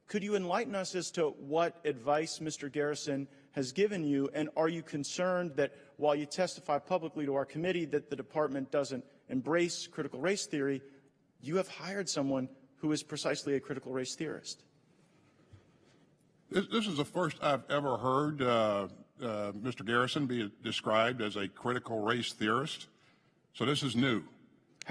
Could you enlighten us as to what advice Mr. Garrison has given you, and are you concerned that while you testify publicly to our committee that the department doesn't embrace critical race theory, you have hired someone who is precisely a critical race theorist? This is the first I've ever heard Mr. Garrison be described as a critical race theorist, so this is new.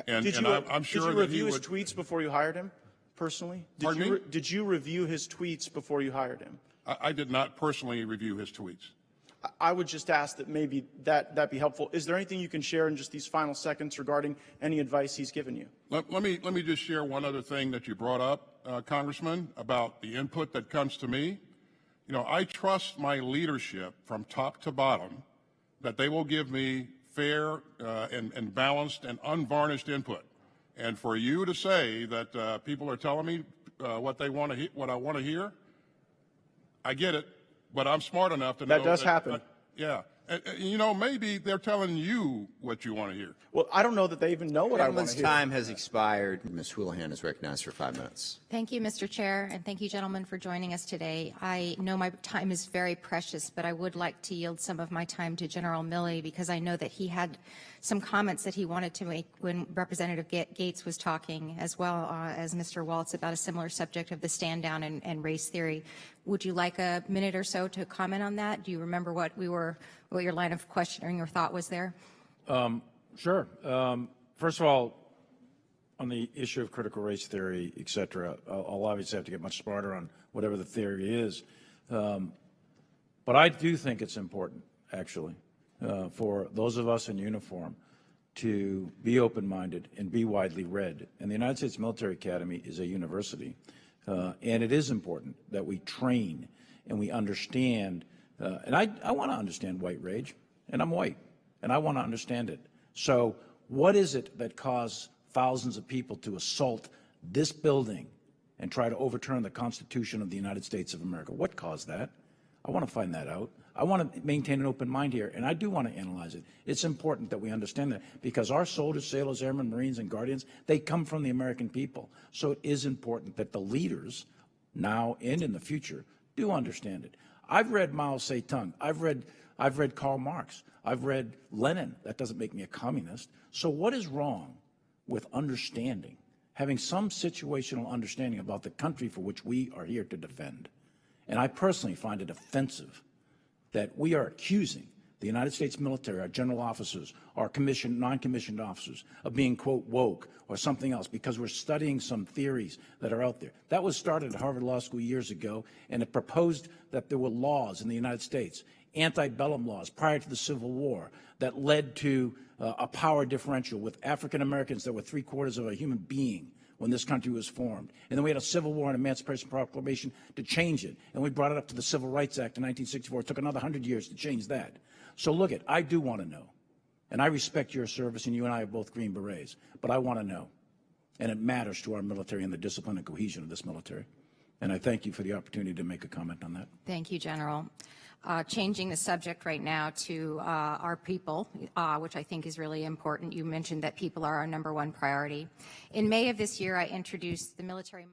And I'm sure did you review his would... tweets before you hired him, personally? Pardon me? Did you review his tweets before you hired him? I did not personally review his tweets. I would just ask that maybe that be helpful. Is there anything you can share in just these final seconds regarding any advice he's given you? Let me just share one other thing that you brought up, Congressman, about the input that comes to me. You know, I trust my leadership from top to bottom that they will give me fair and balanced and unvarnished input. And for you to say that people are telling me what I want to hear, I get it, but I'm smart enough to know that does happen. Yeah. You know, maybe they're telling you what you want to hear. Well, I don't know that they even know what I want to hear. Time has expired. Ms. Houlihan is recognized for 5 minutes. Thank you, Mr. Chair, and thank you, gentlemen, for joining us today. I know my time is very precious, but I would like to yield some of my time to General Milley because I know that he had some comments that he wanted to make when Representative Gaetz was talking, as well as Mr. Waltz, about a similar subject of the stand down and race theory. Would you like a minute or so to comment on that? Do you remember what your line of questioning or thought was there? Sure. First of all, on the issue of critical race theory, et cetera, I'll obviously have to get much smarter on whatever the theory is. But I do think it's important, actually, for those of us in uniform to be open-minded and be widely read. And the United States Military Academy is a university. And it is important that we train and we understand. And I want to understand white rage, and I'm white, and I want to understand it. So what is it that caused thousands of people to assault this building and try to overturn the Constitution of the United States of America? What caused that? I want to find that out. I want to maintain an open mind here, and I do want to analyze it. It's important that we understand that because our soldiers, sailors, airmen, Marines, and Guardians, they come from the American people. So it is important that the leaders, now and in the future, do understand it. I've read Mao Zedong. I've read Karl Marx. I've read Lenin. That doesn't make me a communist. So what is wrong with understanding, having some situational understanding about the country for which we are here to defend? And I personally find it offensive that we are accusing the United States military, our general officers, our commissioned, non-commissioned officers, of being, quote, woke or something else because we're studying some theories that are out there. That was started at Harvard Law School years ago, and it proposed that there were laws in the United States, antebellum laws prior to the Civil War, that led to a power differential with African Americans that were 3/4 of a human being when this country was formed. And then we had a Civil War and Emancipation Proclamation to change it. And we brought it up to the Civil Rights Act in 1964. It took another 100 years to change that. So look, I do want to know. And I respect your service, and you and I are both Green Berets. But I want to know. And it matters to our military and the discipline and cohesion of this military. And I thank you for the opportunity to make a comment on that. Thank you, General. Changing the subject right now to our people, which I think is really important. You mentioned that people are our #1 priority. In May of this year, I introduced the military